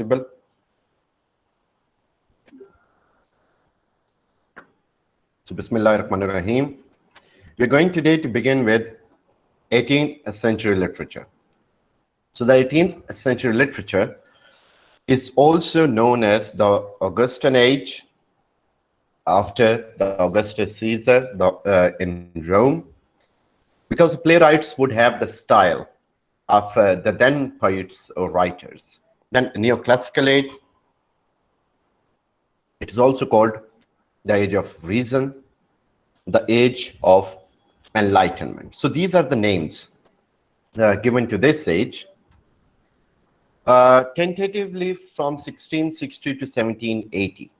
visible? So Bismillah ar-Rahman ar-Rahim. We're going today to begin with 18th century literature. So the 18th century literature is also known as the Augustan Age, after the Augustus Caesar in Rome, because the playwrights would have the style of the then poets or writers. Then Neoclassical Age, it is also called the Age of Reason, the Age of Enlightenment. So these are the names given to this age. Tentatively from 1660 to 1780.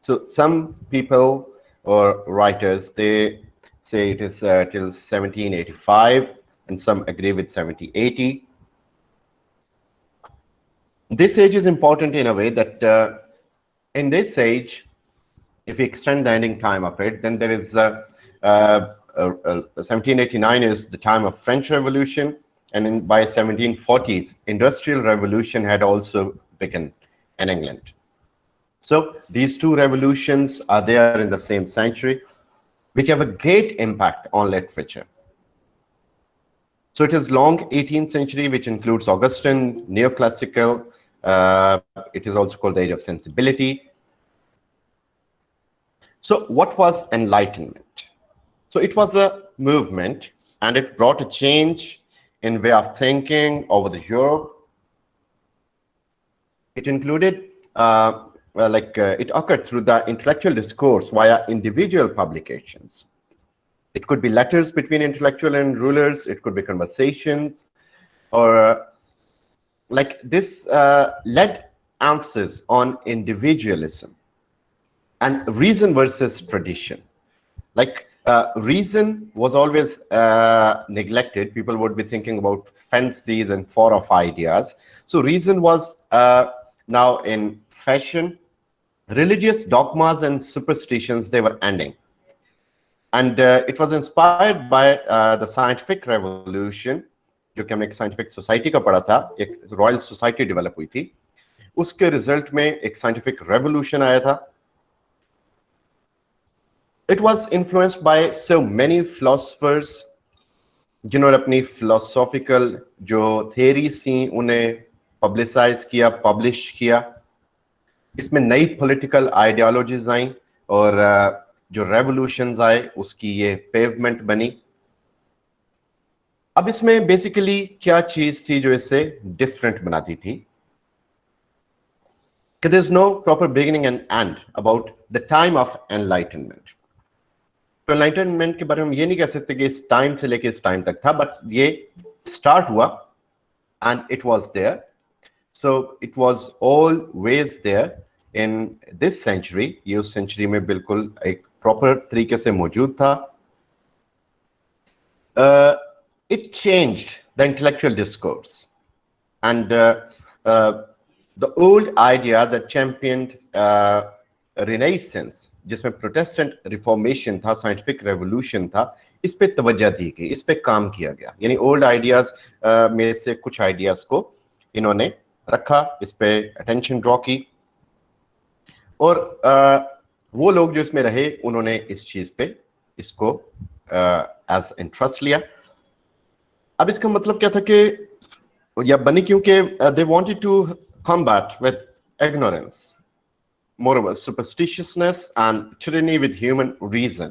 So some people or writers, they say it is till 1785, and some agree with 1780. This age is important in a way that in this age, if we extend the ending time of it, then there is 1789 is the time of French Revolution, and by 1740s, Industrial Revolution had also begun in England. So these two revolutions are there in the same century, which have a great impact on literature. So it is long 18th century, which includes Augustan, Neoclassical. It is also called the Age of Sensibility. So what was Enlightenment? So it was a movement, and it brought a change in way of thinking over the Europe. It included it occurred through the intellectual discourse via individual publications. It could be letters between intellectual and rulers. It could be conversations, or like this led emphasis on individualism and reason versus tradition. Like reason was always neglected. People would be thinking about fancies and far off ideas. So reason was now in fashion. Religious dogmas and superstitions, they were ending. And it was inspired by the scientific revolution, जो कि हमने एक scientific society का पढ़ा था, एक royal society develop हुई थी. उसके result में एक scientific revolution आया था. It was influenced by so many philosophers, जिन्होंने अपनी philosophical जो theories थी, उन्हें publicize किया, publish किया. इसमें नई पॉलिटिकल आइडियोलॉजीज आई, और जो रेवोल्यूशंस आए उसकी ये पेवमेंट बनी. अब इसमें बेसिकली क्या चीज थी जो इससे डिफरेंट बनाती थी? कि there is no proper beginning and and about the time of enlightenment. तो एनलाइटनमेंट के बारे में हम ये नहीं कह सकते कि इस टाइम से लेके इस टाइम तक था, बट ये स्टार्ट हुआ and it was there. So it was always there in this century. ये उस century में बिल्कुल एक proper तरीके से मौजूद था. It changed the intellectual discourse, and the old ideas that championed Renaissance, जिसमें Protestant Reformation था, Scientific Revolution था, इस पे तवज्जो दी गई, इस पे काम किया गया. यानी old ideas में से कुछ ideas को इन्होंने रखा, इस पे अटेंशन ड्रॉ की, और वो लोग जो इसमें रहे उन्होंने इस चीज पे इसको एज इंटरेस्ट लिया. अब इसका मतलब क्या था कि या बनी क्योंकि they wanted to combat with ignorance, moreover superstitiousness and tyranny with human reason.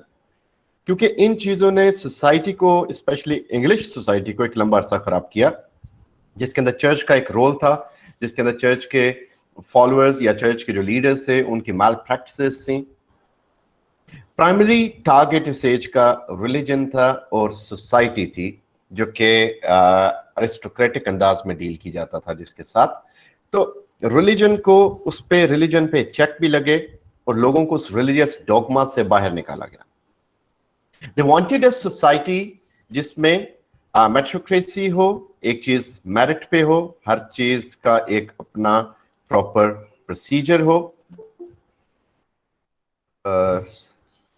क्योंकि इन चीजों ने सोसाइटी को, स्पेशली इंग्लिश सोसाइटी को, एक लंबा अरसा खराब किया, जिसके अंदर चर्च का एक रोल था, जिसके अंदर चर्च के फॉलोअर्स या चर्च के जो लीडर्स थे उनकी मैल प्रैक्टिसेस थी. प्राइमरी टारगेट इस एज का रिलीजन था और सोसाइटी थी, जो कि अरिस्टोक्रेटिक अंदाज में डील की जाता था जिसके साथ. तो रिलीजन को, उस पे रिलीजन पे चेक भी लगे और लोगों को उस रिलीजियस डॉगमा से बाहर निकाला गया. दे वांटेड अ सोसाइटी जिसमें मेरिटोक्रेसी हो, एक चीज मेरिट पे हो, हर चीज का एक अपना प्रॉपर प्रोसीजर हो.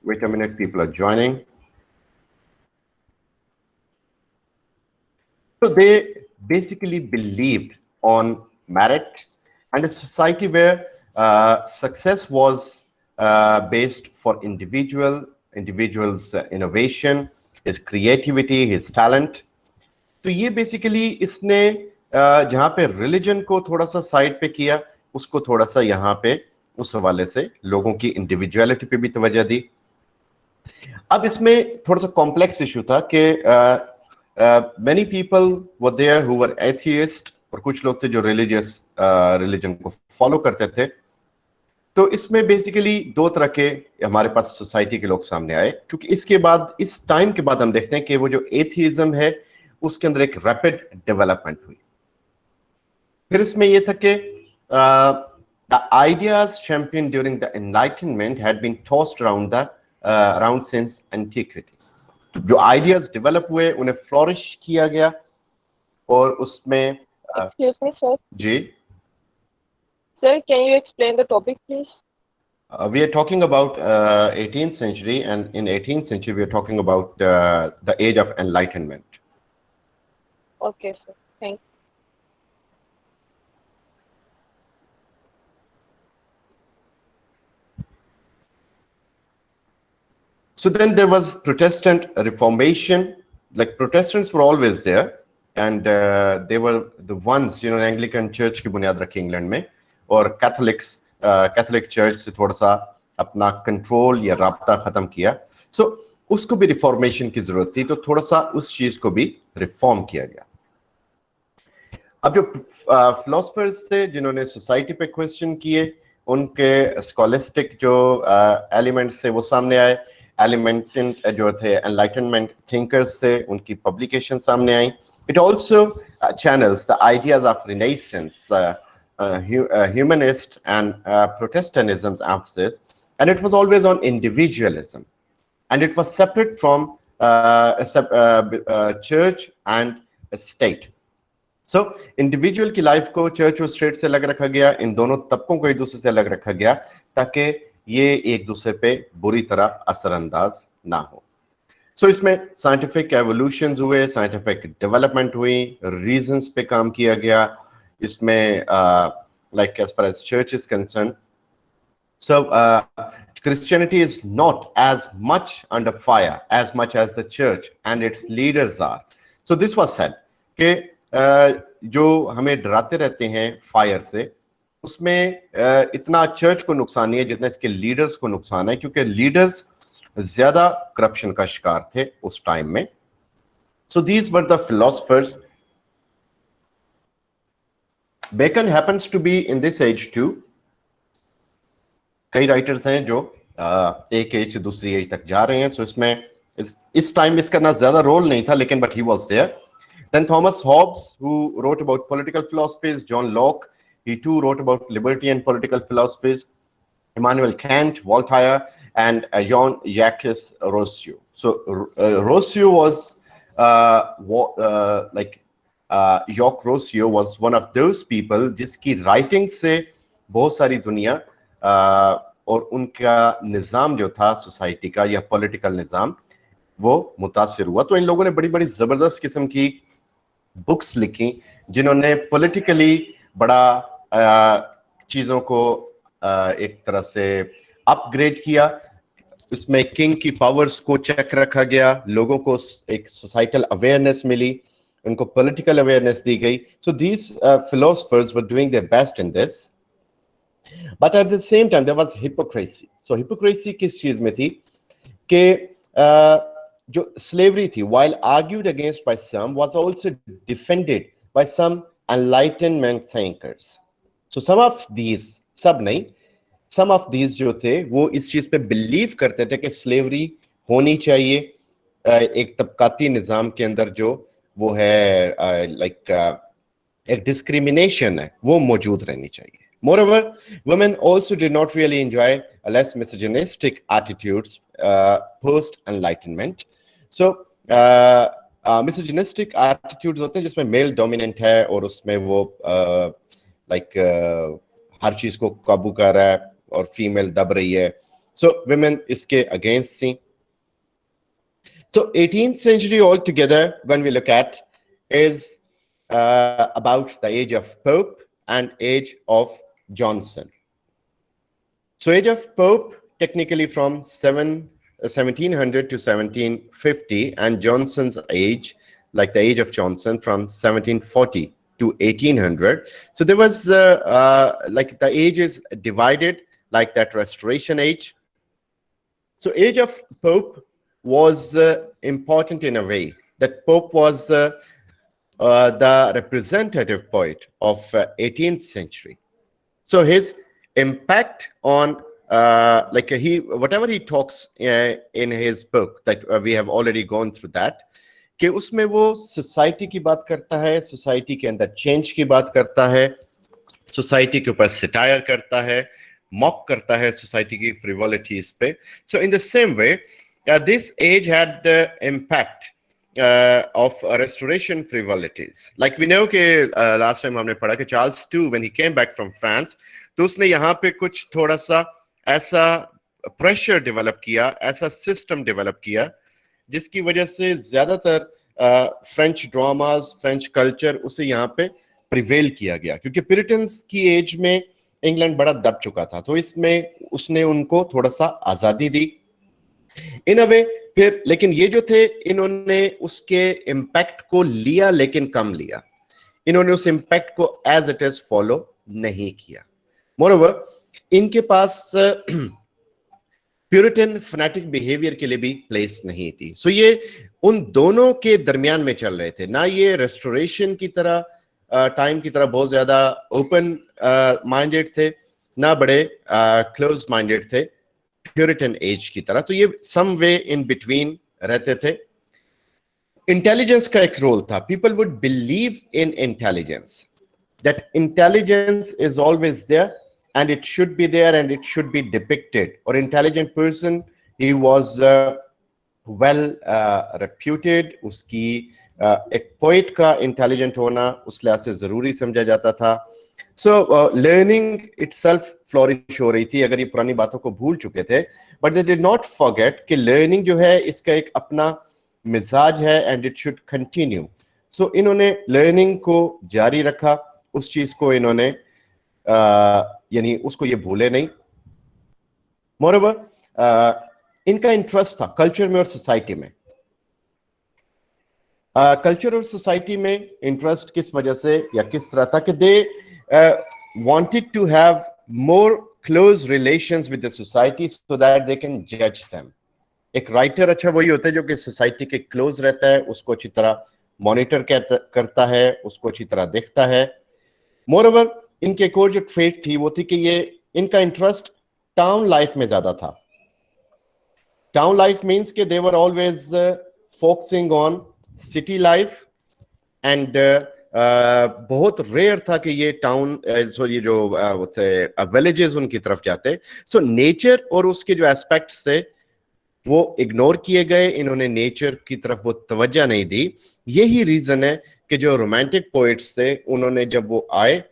Wait a minute, people are joining. So they basically believed on merit and a society where success was based for individuals innovation, his creativity, his talent. तो ये बेसिकली इसने जहाँ पे रिलीजन को थोड़ा सा साइड पे किया, उसको थोड़ा सा यहाँ पे उस हवाले से लोगों की इंडिविजुअलिटी पे भी तवज्जो दी। अब इसमें थोड़ा सा कॉम्प्लेक्स इशू था कि many people were there who were atheist, और कुछ लोग थे जो रिलीजन को फॉलो करते थे। तो इसमें बेसिकली दो तरह के हमारे पास सोसाइटी के लोग सामने आए, क्योंकि इसके बाद इस टाइम के बाद हम देखते हैं कि वो जो एथियज्म है उसके अंदर एक रैपिड डेवलपमेंट हुई। फिर इसमें यह था कि the ideas championed during the Enlightenment had been tossed around since antiquity. जो आइडियाज डेवलप हुए उन्हें फ्लोरिश किया गया, और उसमें Excuse me, sir. Ji Sir, can you explain the topic, please? We are talking about 18th century, and in 18th century we are talking about the age of enlightenment. Okay, sir. Thank you. So then there was Protestant Reformation. Like Protestants were always there, and they were the ones, you know, Anglican Church की बुनियाद रखी England में, और Catholic church से थोड़ा सा अपना control या राब्ता खत्म किया। सो उसको भी रिफॉर्मेशन की जरूरत थी, तो थोड़ा सा उस चीज को भी रिफॉर्म किया गया। अब जो फिलोसफर्स थे जिन्होंने सोसाइटी पे क्वेश्चन किए, उनके स्कॉलिस्टिक जो एलिमेंट्स थे वो सामने आए। एलिमेंटेंट जो थे एनलाइटनमेंट थिंकर्स थे, उनकी पब्लिकेशन सामने आई। It also channels the ideas of renaissance, humanist and Protestantism's emphasis, and it was always on individualism, and it was separate from church and state. So individual की लाइफ को church और state से अलग रखा गया, इन दोनों तबकों को एक दूसरे से अलग रखा गया ताकि ये एक दूसरे पे बुरी तरह असरअंदाज ना हो। सो इसमें साइंटिफिक एवोल्यूशंस हुए, साइंटिफिक डेवलपमेंट हुई, रीजंस पे काम किया गया। इसमें like as far as church is concerned, so Christianity is not as much under fire as much as the church and its leaders are. So this was said कि जो हमें डराते रहते हैं फायर से, उसमें इतना चर्च को नुकसान नहीं है जितना इसके लीडर्स को नुकसान है, क्योंकि लीडर्स ज्यादा करप्शन का शिकार थे उस टाइम में। So these were the philosophers. Bacon happens to be in this age too. कई राइटर्स हैं जो एक एज से दूसरी एज तक जा रहे हैं, सो इसमें इस टाइम इसका ना ज्यादा रोल नहीं था, लेकिन but he was there. Then Thomas Hobbes, who wrote about political philosophies, John Locke, he too wrote about liberty and political philosophies, Immanuel Kant, Voltaire, and Jean-Jacques Rousseau. So Rousseau was Jacques Rousseau was one of those people जिसकी writing से बहुत सारी दुनिया और उनका निज़ाम जो था society का या पॉलिटिकल निज़ाम वो मुतासिर हुआ। तो इन लोगों ने बड़ी बड़ी ज़बरदस्त किस्म की बुक्स लिखी जिन्होंने पॉलिटिकली बड़ा चीज़ों को एक तरह से अपग्रेड किया। इसमें किंग की पावर्स को चेक रखा गया, लोगों को एक सोसाइटल अवेयरनेस मिली, उनको पॉलिटिकल अवेयरनेस दी गई। So these philosophers were doing their best in this, but at the same time there was hypocrisy. So hypocrisy किस चीज में थी कि जो स्लेवरी थी, while argued against by some, was also defended by some enlightenment thinkers. So some of these, सब नहीं, some of these जो थे वो इस चीज पे बिलीव करते थे कि स्लेवरी होनी चाहिए, एक तबकाती निजाम के अंदर जो वो है एक डिस्क्रिमिनेशन है वो मौजूद रहनी चाहिए। Moreover, women also did not really enjoy a less misogynistic attitudes post-enlightenment. So, misogynistic attitudes होते हैं जिसमें मेल डोमिनेंट है और उसमें वो हर चीज को काबू कर रहा है और फीमेल दब रही है। So, women इसके against थी। So 18th century altogether, when we look at, is about the age of Pope and age of Johnson. So age of Pope, technically from 1700 to 1750, and Johnson's age, like the age of Johnson, from 1740 to 1800. So there was like the age is divided like that Restoration age. So age of Pope was important in a way that Pope was the representative poet of 18th century. So his impact on like whatever he talks in his book, that we have already gone through that, कि उसमें वो society की बात करता है, society के अंदर change की बात करता है, सोसाइटी के ऊपर सिटायर करता है, मॉक करता है सोसाइटी की फ्रिवोलिटीज पे. So in the same way, this age had the impact of restoration frivolities. Like we know कि last time हमने पढ़ा कि Charles II, when he came back from France, तो उसने यहाँ पे कुछ थोड़ा सा ऐसा प्रेशर डेवलप किया, ऐसा सिस्टम डेवलप किया, जिसकी वजह से ज्यादातर फ्रेंच ड्रामाज, फ्रेंच कल्चर उसे यहाँ पे प्रिवेल किया गया, क्योंकि पिरिटन्स की एज में इंग्लैंड बड़ा दब चुका था. तो इसमें उसने उनको थोड़ा सा आजादी दी इन अ वे. फिर लेकिन ये जो थे, इन्होंने उसके इम्पैक्ट को लिया लेकिन कम लिया. इन्होंने उस इम्पैक्ट को एज इट इज फॉलो नहीं किया. मोरओवर, इनके पास प्यूरिटन फैनेटिक बिहेवियर के लिए भी प्लेस नहीं थी. सो ये उन दोनों के दरमियान में चल रहे थे. ना ये रेस्टोरेशन की तरह टाइम की तरह बहुत ज्यादा ओपन माइंडेड थे, ना बड़े क्लोज माइंडेड थे प्यूरिटन एज की तरह. तो ये सम वे इन बिटवीन रहते थे. इंटेलिजेंस का एक रोल था. People would believe in intelligence, that intelligence is always there and it should be there and it should be depicted. Or intelligent person, he was well reputed. उसकी एक poet का intelligent होना उस लिहाज से जरूरी समझा जाता था. So learning itself flourish हो रही थी, अगर ये पुरानी बातों को भूल चुके थे. But they did not forget कि learning जो है इसका एक अपना मिजाज है and it should continue. So इन्होंने learning को जारी रखा, उस चीज को इन्होंने यानी उसको ये भूले नहीं. मोरओवर, इनका इंटरेस्ट था कल्चर में और सोसाइटी में. कल्चर और सोसाइटी में इंटरेस्ट किस वजह से या किस तरह था कि they wanted to have more close relations with the society so that they can जज देम. एक राइटर अच्छा वही होता है जो कि सोसाइटी के क्लोज रहता है, उसको अच्छी तरह मॉनिटर करता है, उसको अच्छी तरह देखता है. मोरओवर, इनके एक और जो ट्रेट थी वो थी कि ये इनका इंटरेस्ट टाउन लाइफ में ज्यादा था. टाउन लाइफ मींस कि they were always focusing on city life and बहुत रेयर था कि ये टाउन ये जो वो थे विलेजेस उनकी तरफ जाते. सो नेचर और उसके जो एस्पेक्ट से वो इग्नोर किए गए. इन्होंने नेचर की तरफ वो तवज्जो नहीं दी. यही रीजन है कि जो रोमांटिक पोइट्स थे उन्होंने जब वो आए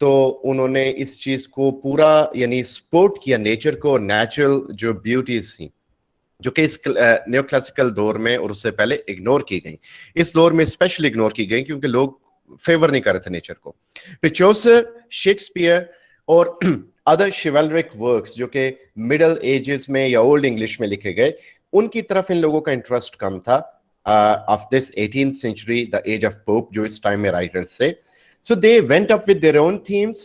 तो उन्होंने इस चीज को पूरा यानी सपोर्ट किया नेचर को, नेचुरल जो ब्यूटीज थी जो कि इस न्यो क्लासिकल दौर में और उससे पहले इग्नोर की गई. इस दौर में स्पेशली इग्नोर की गई क्योंकि लोग फेवर नहीं कर रहे थे नेचर को. फिर चौसर, शेक्सपियर और अदर शिवलरिक वर्क्स जो कि मिडल एजेस में या ओल्ड इंग्लिश में लिखे गए, उनकी तरफ इन लोगों का इंटरेस्ट कम था. Of this 18th century, the age of Pope, जो इस टाइम में राइटर्स से. So they went up with their own themes,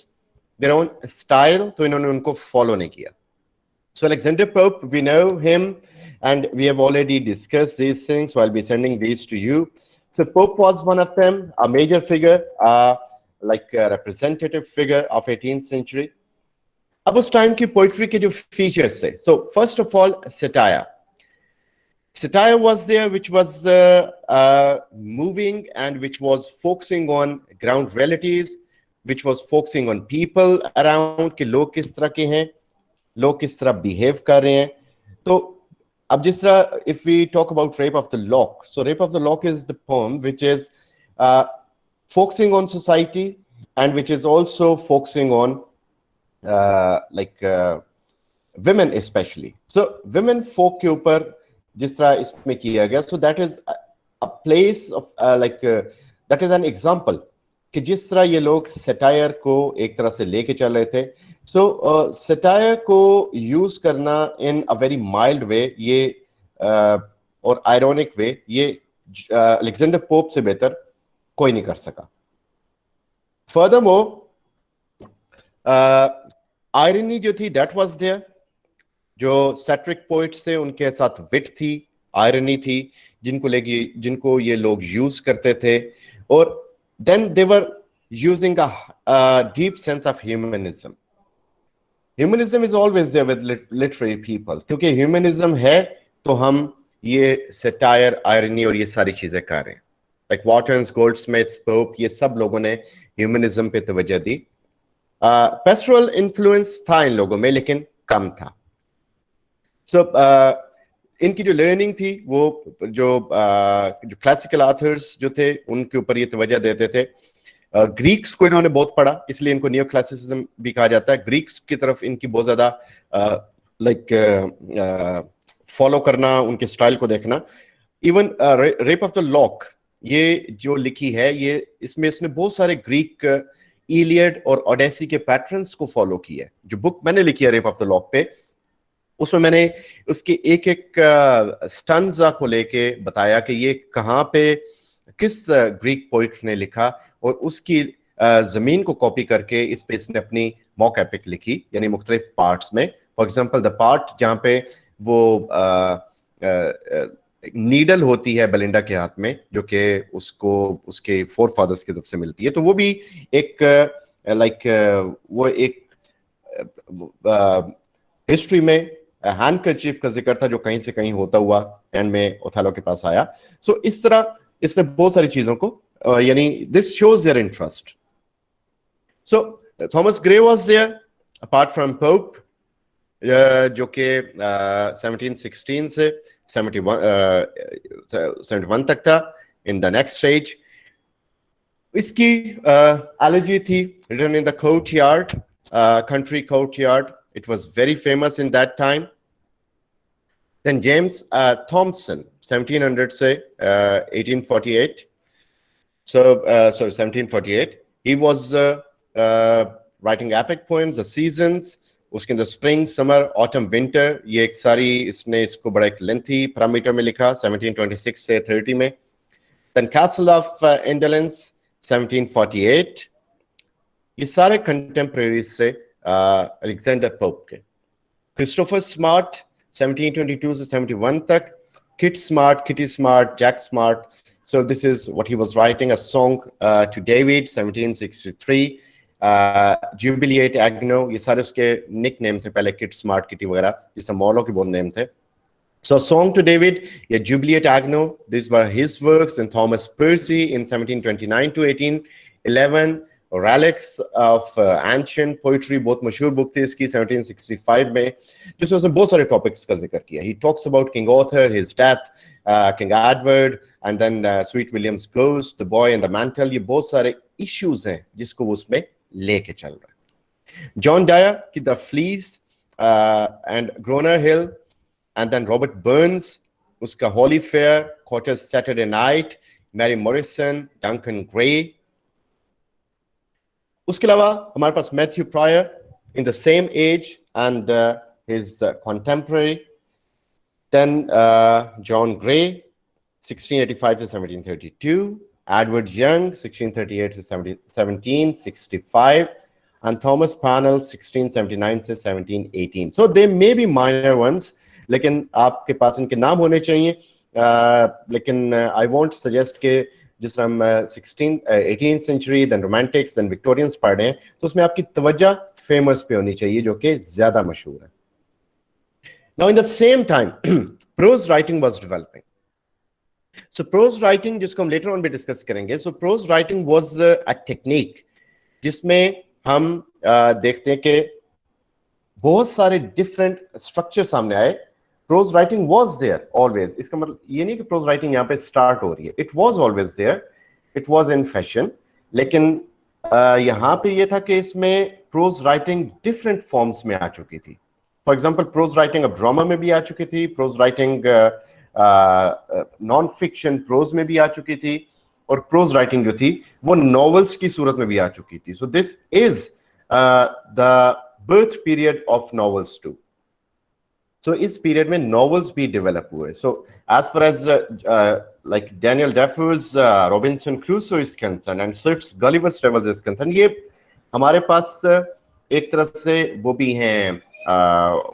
their own style. तो इन्होंने उनको follow नहीं किया. So Alexander Pope, we know him and we have already discussed these things. So I'll be sending these to you. So Pope was one of them, a major figure, like a representative figure of 18th century. अब उस time की poetry के जो features थे, so first of all, satire. Satire was there, which was moving and which was focusing on ground realities, which was focusing on people around कि लोग किस तरह के हैं, लोग किस तरह behave कर रहे हैं. तो अब जिस तरह if we talk about Rape of the Lock, so Rape of the Lock is the poem which is focusing on society and which is also focusing on women especially. So women folk के ऊपर जिस तरह इसमें किया गया, so that is a place of that is an example कि जिस तरह ये लोग सटायर को एक तरह से लेके चल रहे थे। सो सटायर को यूज करना इन अ वेरी माइल्ड वे, ये और आयरॉनिक वे, ये अलेक्जेंडर पोप से बेहतर कोई नहीं कर सका। फर्दरमोर आयरनी जो थी दैट वाज देयर, जो सैट्रिक पोइट्स थे उनके साथ विट थी, आयरनी थी, जिनको ये लोग यूज करते थे। और then they were using a deep sense of humanism. Humanism is always there with literary people, क्योंकि ह्यूमनिज्म है तो हम ये सटायर, आयरनी और ये सारी चीजें कर रहे हैं। लाइक वॉटर्स, गोल्डस्मिथ्स, पोप, ये सब लोगों ने ह्यूमनिज्म पे तवज्जो दी। पेस्टोरल इन्फ्लुएंस था इन लोगों में, लेकिन कम था। सो इनकी जो लर्निंग थी वो जो क्लासिकल ऑथर्स जो थे उनके ऊपर ये तवज्जो देते थे। ग्रीक्स को इन्होंने बहुत पढ़ा, इसलिए इनको नियो क्लासिसिज्म भी कहा जाता है। ग्रीक्स की तरफ इनकी बहुत ज्यादा लाइक फॉलो करना, उनके स्टाइल को देखना। Even rape of the lock ये जो लिखी है, ये इसमें इसने बहुत सारे ग्रीक इलियड और ओडेसी के पैटर्न्स को फॉलो किया है। जो बुक मैंने लिखी है रेप ऑफ द लॉक पे, उसमें मैंने उसके एक एक स्टंजा को लेके बताया कि ये कहाँ पे किस ग्रीक पोइट ने लिखा, और उसकी जमीन को कॉपी करके इस पे इसने अपनी मॉक एपिक लिखी, यानी मुख्तलिफ पार्ट्स में। फॉर एग्जांपल द पार्ट जहाँ पे वो नीडल होती है बेलिंडा के हाथ में, जो कि उसको उसके फोर फादर्स की तरफ से मिलती है, तो वो भी एक वो एक हिस्ट्री में हैंडकरचीफ का जिक्र था, जो कहीं से कहीं होता हुआ एंड में ओथेलो के पास आया। सो इस तरह इसने बहुत सारी चीजों को यानी this shows their interest. So Thomas Gray was there apart from Pope, जो कि 1716 से 71 तक था इन द नेक्स्ट स्टेज। इसकी एलॉजी थी written in the courtyard, country courtyard. It was very famous in that time. Then James Thompson, 1700 से 1848. So 1748. He was writing epic poems, the seasons. उसके अंदर spring, summer, autumn, winter, ये एक सारी इसने इसको बड़ा एक लेंथी पैरामीटर में लिखा 1726 से 30 में। Then Castle of Indolence 1748. ये सारे कंटेम्प्रेरीज से अलेक्जेंडर पोप के। क्रिस्टोफर स्मार्ट 1722 से 71 तक, Kit Smart, Kitty Smart, Jack Smart. So this is what he was writing, a song to David 1763। Jubilate Agno, ये सारे उसके निक नेम थे पहले, किट स्मार्ट, किटी वगैरह, जिससे मॉलो के बहुत नेम थे। So Song to David, yeah, Jubileate Agno, these were his works. And Thomas Percy in 1729 to 1811, Relics of Ancient Poetry, बहुत मशहूर बुक थी इसकी 1765 में, जिसमें उसने बहुत सारे टॉपिक्स का जिक्र किया। He talks about King Arthur, his death, King Edward, and then Sweet William's Ghost, The Boy and the Mantle। ये बहुत सारे इश्यूज हैं जिसको वो उसमें लेके चल रहा है। जॉन डायर की The Fleece and Grongar Hill, and then Robert Burns, uska Holy Fair, Quarters Saturday Night, Mary Morrison, Duncan Gray. उसके अलावा हमारे पास Matthew Prior in the same age and his contemporary. Then John Gray, 1685 to 1732, Edward Young, 1638 to 1765, and Thomas Parnell, 1679 to 1718. So they may be minor ones, लेकिन आपके पास इनके नाम होने चाहिए। लेकिन आई वॉन्ट सजेस्ट के जिस तरह हम 18th century, then Romantics, then Victorians पढ़ रहे हैं, तो उसमें आपकी तवज्जो फेमस पे होनी चाहिए, जो कि ज्यादा मशहूर है। Now in the same time prose writing was developing. So prose writing, जिसको हम लेटर ऑन भी डिस्कस करेंगे, so prose writing was a technique जिसमें हम देखते हैं कि बहुत सारे डिफरेंट स्ट्रक्चर सामने आए। Prose writing was there always, इसका मतलब ये नहीं कि प्रोज राइटिंग यहाँ पे स्टार्ट हो रही है, it was always there, it was in fashion. लेकिन यहाँ पे ये था कि इसमें प्रोज राइटिंग डिफरेंट फॉर्म्स में आ चुकी थी। फॉर एग्जांपल प्रोज राइटिंग अब ड्रामा में भी आ चुकी थी, prose writing non fiction prose में भी आ चुकी थी, और प्रोज राइटिंग जो थी वो नॉवेल्स की सूरत में भी आ चुकी थी. So this is the birth period of novels too. So इस पीरियड में नॉवेल्स भी डेवलप हुए. So as far as like Daniel Defoe's Robinson Crusoe is concerned and Swift's Gulliver's Travels is concerned, ये हमारे पास एक तरह से वो भी हैं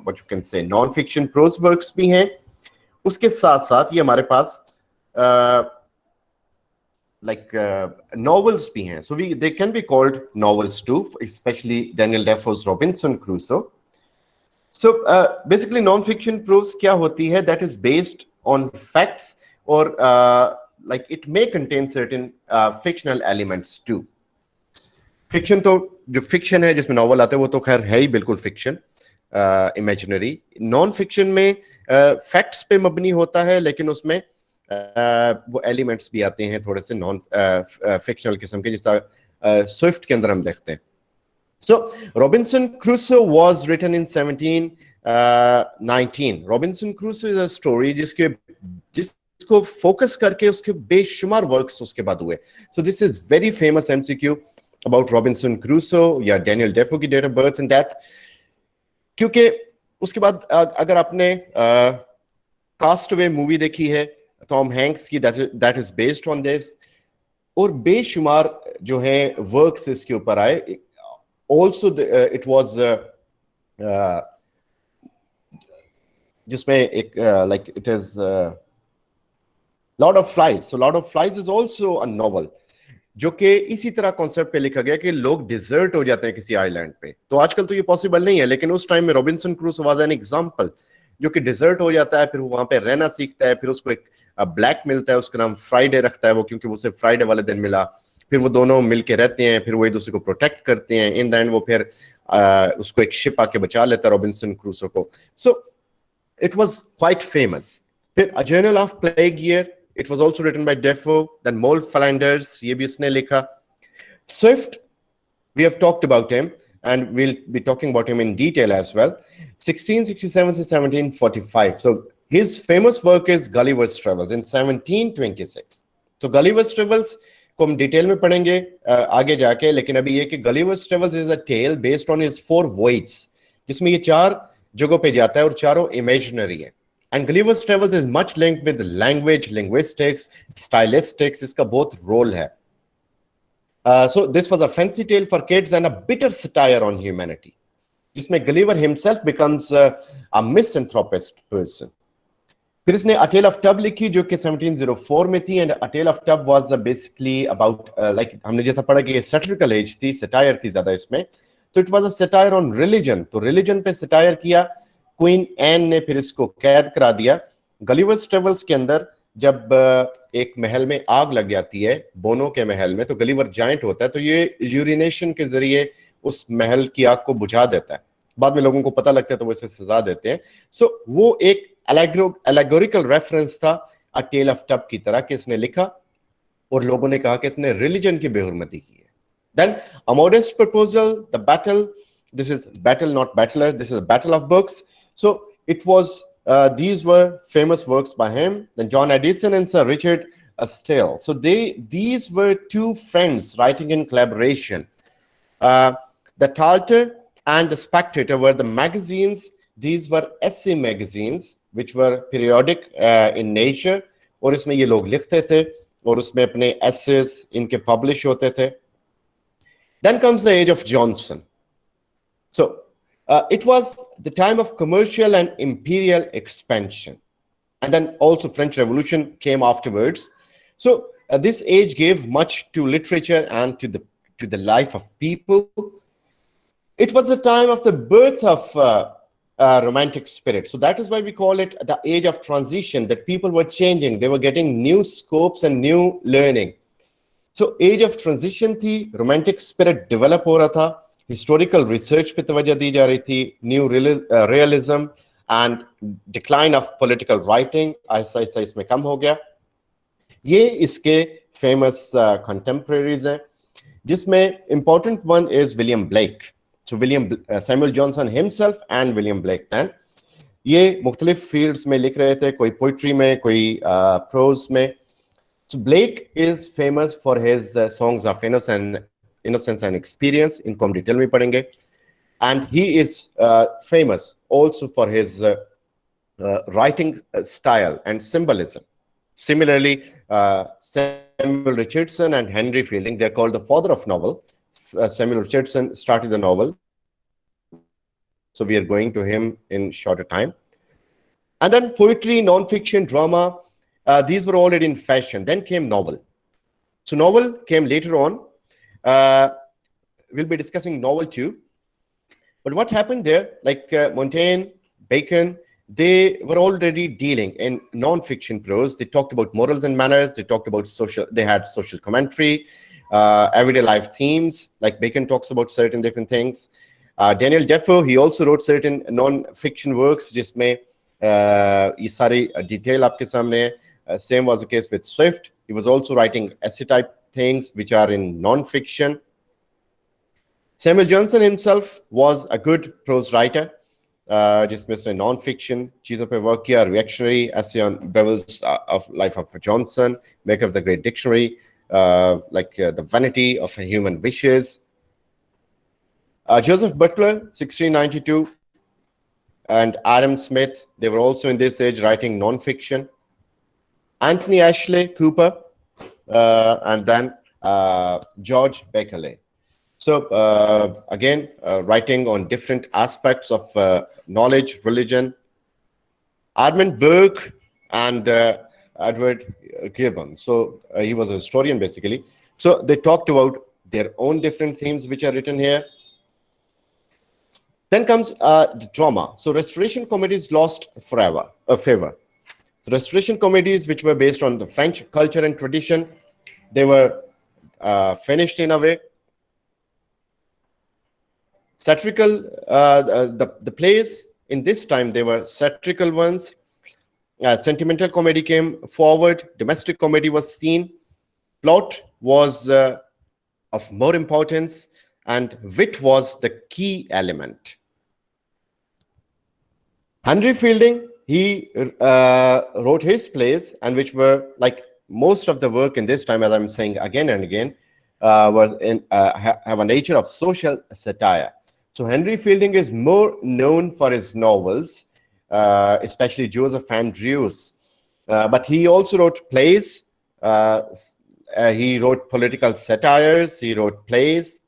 what you can say non fiction prose works भी हैं. उसके साथ साथ ये हमारे पास like novels भी हैं. So they can be called novels too, especially Daniel Defoe's Robinson Crusoe. So basically non-fiction prose क्या होती है? That is based on facts or like it may contain certain fictional elements too. Fiction तो जो fiction है जिसमें novel आते हैं वो तो खैर है ही बिल्कुल fiction, imaginary. Non-fiction में facts पे मबनी होता है लेकिन उसमें वो एलिमेंट्स भी आते हैं थोड़े से नॉन फिक्शनल किस्म के, जिसका स्विफ्ट के अंदर हम देखते हैं. So Robinson Crusoe was written in 1719. Robinson Crusoe is a story जिसको फोकस करके उसके बेशुमार वर्क्स उसके बाद हुए. So this is very famous MCQ about Robinson Crusoe या डैनियल डेफो की date of birth and death. क्योंकि उसके बाद अगर आपने कास्टअवे मूवी देखी है टॉम हैंक्स की, that is based on this, और बेशुमार जो है वर्क्स इसके ऊपर आए. ऑल्सो इट वाज जिसमें एक like it is Lord of flies. So Lord of flies is also a novel जो कि इसी तरह कॉन्सेप्ट पे लिखा गया कि लोग डिजर्ट हो जाते हैं किसी आइलैंड पे. तो आजकल तो ये पॉसिबल नहीं है, लेकिन उस टाइम में Robinson Crusoe was an example, जो कि डिजर्ट हो जाता है, फिर वो वहां पे रहना सीखता है, फिर उसको एक ब्लैक मिलता है, उसका नाम फ्राइडे रखता है वो, क्योंकि वो उसे फ्राइडे वाले दिन मिला. फिर वो दोनों मिलके रहते हैं, फिर वो एक दूसरे को प्रोटेक्ट करते हैं. इन द एंड वो फिर उसको एक शिप आके बचा लेता है रॉबिन्सन क्रूसो को. So it was quite famous. फिर a journal of plague year, it was also written by Defoe. Then Moll Flanders, ये भी उसने लिखा. Swift, we have talked about him and we'll be talking about him in detail as well. 1667 to 1745. So his famous work is Gulliver's Travels in 1726. So Gulliver's Travels को हम detail में पढ़ेंगे आगे जाके, लेकिन अभी ये कि Gulliver's Travels is a tale based on his 4 voyages, जिसमें ये 4 जगहों पे जाता है और चारों इमेजिनरी है. And Gulliver's Travels is much linked with language, linguistics, stylistics. इसका बहुत रोल है. So this was a fancy tale for kids and a bitter satire on humanity, जिसमें Gulliver himself becomes a misanthropist person. फिर इसने A Tale of Tub लिखी जो कि 1704 में थी, and A Tale of Tub was basically about like हमने जैसा पढ़ा कि ये satirical age थी, satire थी ज्यादा इसमें. तो it was a satire on religion. तो religion पे satire किया. क्वीन एन ने फिर इसको कैद करा दिया. Gulliver's Travels के अंदर जब एक महल में आग लग जाती है, बोनो के महल में, तो गलीवर जायंट होता है, तो ये यूरिनेशन के जरिए उस महल की आग को बुझा देता है. बाद में लोगों को पता लगता है तो वो इसे सजा देते हैं. सो वो एक एलेगोरिकल रेफरेंस था अ टेल ऑफ टब की तरह कि इसने लिखा और लोगों ने कहा कि इसने रिलीजन की बेहुरमती की है. Then a modest proposal, the battle, this is battle not battler, this is a battle of books. So it was these were famous works by him. Then John Addison and Sir Richard Steele. So these were 2 friends writing in collaboration. The Tartar and the Spectator were the magazines. These were essay magazines which were periodic in nature. और इसमें ये लोग लिखते थे और उसमें अपने essays इनके publish होते थे. Then comes the age of Johnson. So it was the time of commercial and imperial expansion, and then also French Revolution came afterwards. So this age gave much to literature and to the life of people. It was the time of the birth of romantic spirit. So that is why we call it the age of transition, that people were changing, they were getting new scopes and new learning. So age of transition थी, romantic spirit develop हो रहा था, historical research पे तवज्जो दी जा रही थी, new realism and decline of political writing Aahista Aahista इसमें कम हो गया. ये इसके फेमस कंटेम्परेरीज हैं, जिसमें important one is William Blake. So William Samuel Johnson himself and William Blake. Then ये मुख्तलिफ फील्ड्स में लिख रहे थे, कोई पोइट्री में, कोई प्रोज में. So Blake is famous for his songs of innocence and experience. In comedy tell me padenge. And he is famous also for his writing style and symbolism. Similarly, Samuel Richardson and Henry Fielding, they're called the father of novel. Samuel Richardson started the novel, so we are going to him in shorter time. And then poetry, non-fiction, drama, these were already in fashion. Then came novel. So novel came later on. We'll be discussing novel too. But what happened there, like Montaigne, Bacon, they were already dealing in non-fiction prose. They talked about morals and manners. They talked about social, they had social commentary, everyday life themes, like Bacon talks about certain different things. Daniel Defoe, he also wrote certain non-fiction works, जिसमें ये सारी detail आपके सामने है. Same was the case with Swift. He was also writing essay type things which are in non-fiction. Samuel Johnson himself was a good prose writer. जिसमें उसने non-fiction चीजों पे work किया, reactionary essay on Bevel's of life of Johnson, Maker of the Great Dictionary, the vanity of human wishes. Joseph Butler, 1692, and Adam Smith, they were also in this age writing non-fiction. Anthony Ashley Cooper, and then George Beckley. So again, writing on different aspects of knowledge, religion. Edmund Burke and Edward Gibbon. So he was a historian basically. So they talked about their own different themes which are written here. Then comes the drama. So Restoration comedies lost favor. The Restoration comedies, which were based on the French culture and tradition, they were finished in a way. Satirical, the plays in this time, they were satirical ones. Sentimental comedy came forward. Domestic comedy was seen. Plot was of more importance, and wit was the key element. Henry Fielding, he wrote his plays, and which were like most of the work in this time, as I'm saying again and again, was in have a nature of social satire. So Henry Fielding is more known for his novels, especially Joseph Andrews, but he also wrote plays. He wrote political satires. He wrote plays.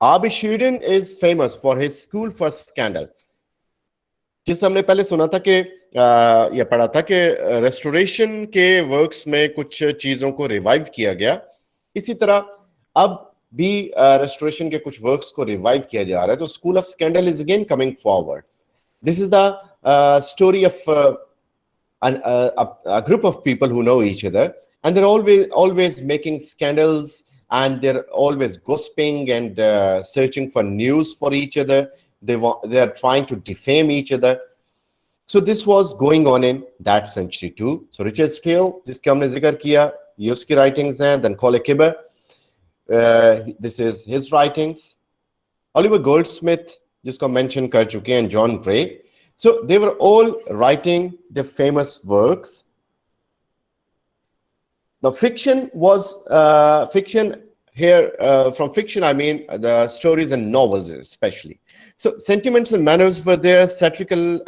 R.B. Sheridan is famous for his School for Scandal. जिस हमने पहले सुना था कि या पढ़ा था कि रेस्टोरेशन के वर्क्स में कुछ चीजों को रिवाइव किया गया, इसी तरह अब भी रेस्टोरेशन के कुछ वर्क्स को रिवाइव किया जा रहा है. तो school of scandal is again coming forward. This is the story of a group of people who know each other, and they're always making scandals, and they're always gossiping and searching for news for each other. They are trying to defame each other. So this was going on in that century too. So Richard Steele, जिसके हमने जिक्र किया, ये उसकी writings हैं. Then Colley Cibber, this is his writings. Oliver Goldsmith, जिसको mention कर चुके हैं, and John Gray. So they were all writing the famous works. Now fiction was fiction here. From fiction, I mean the stories and novels especially. So sentiments and manners were there, satirical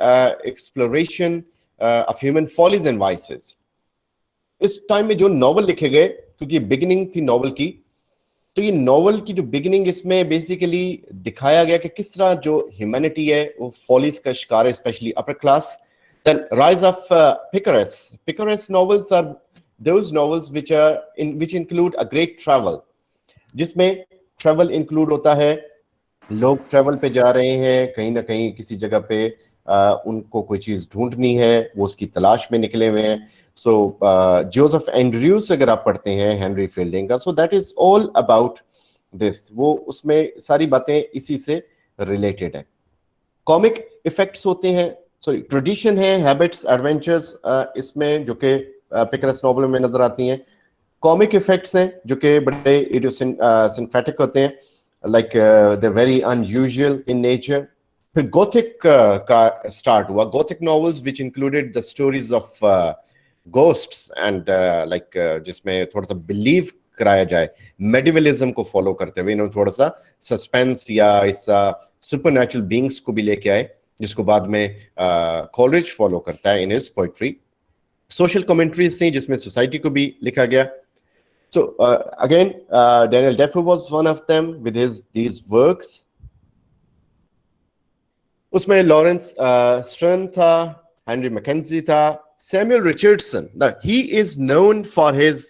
exploration of human follies and vices. इस time में जो novel लिखे गए, क्योंकि beginning थी novel की, तो ये नॉवल की जो बिगिनिंग इसमें बेसिकली दिखाया गया कि किस तरह जो ह्यूमैनिटी है वो फॉलीज का शिकार है, specially upper class. Then rise of picaresque. Picaresque novels are those novels which include a great travel, जिसमें ट्रैवल इंक्लूड होता है. लोग ट्रैवल पे जा रहे हैं, कहीं ना कहीं किसी जगह पे उनको कोई चीज ढूंढनी है, वो उसकी तलाश में निकले हुए हैं. सो जोसेफ एंड्रयूस अगर आप पढ़ते हैं हेनरी फील्डिंग का, so that is all about this. वो उसमें सारी बातें इसी से रिलेटेड है. कॉमिक इफेक्ट्स होते हैं, सॉरी ट्रेडिशन है, हैबिट्स, एडवेंचर्स इसमें जो कि पिकरेस नॉवल में नजर आती हैं. कॉमिक इफेक्ट्स हैं जो कि बड़े इडियोसिंक्रेटिक होते हैं, like they very unusual in nature. फिर गोथिक का स्टार्ट हुआ. Gothic novels which included the stories of ghosts and जिसमें थोड़ा सा बिलीव कराया जाए मेडिवलिज्म को फॉलो करते हुए, थोड़ा सा सस्पेंस या इस सुपरनैचुरल बीइंग्स को भी लेके आए, जिसको बाद में कॉलरिज फॉलो करता है in his poetry. Social commentaries थी जिसमें सोसाइटी को भी लिखा गया। So again, Daniel Defoe was one of them with these works. उसमें लॉरेंस स्ट्रन था, हेनरी मैकेंजी था, Samuel Richardson. He is known for his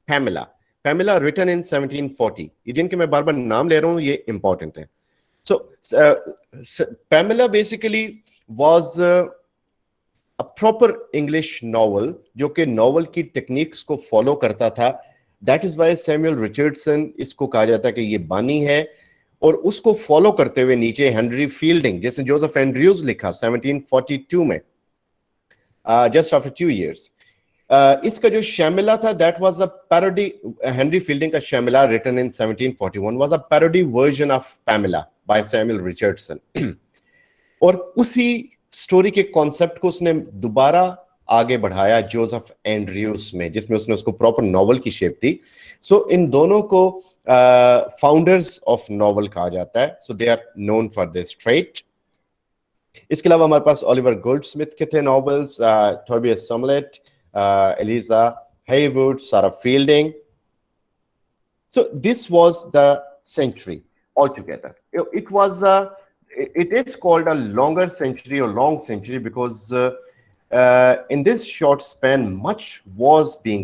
Pamela. Pamela written in 1740. ये जिनके मैं बार बार नाम ले रहा हूँ, ये important है। So Pamela basically was a proper English novel जो कि नॉवल की टेक्निक्स को फॉलो करता था। That is why Samuel Richardson इसको कहा जाता है कि ये बानी है, और उसको फॉलो करते हुए नीचे हेनरी फील्डिंग, जिसने जोसेफ एंड्रयूज लिखा 1742 में, जस्ट आफ्टर 2 years। इसका जो शैमिला था that was a parody. Henry Fielding का Shamela written in 1741 was a parody version of Pamela by Samuel Richardson. और उसी स्टोरी के कॉन्सेप्ट को उसने दोबारा आगे बढ़ाया जोसेफ एंड्रयूज में, जिसमें उसने उसको प्रॉपर नॉवल की शेप दी। सो इन दोनों को फाउंडर्स ऑफ नॉवल कहा जाता है। So they are known for this trait. इसके अलावा हमारे पास ओलिवर गोल्डस्मिथ के थे novels, Tobias Smollett, Eliza Haywood, Sarah Fielding. So this was the century altogether. It is called a longer century or long century because in this short span, much was being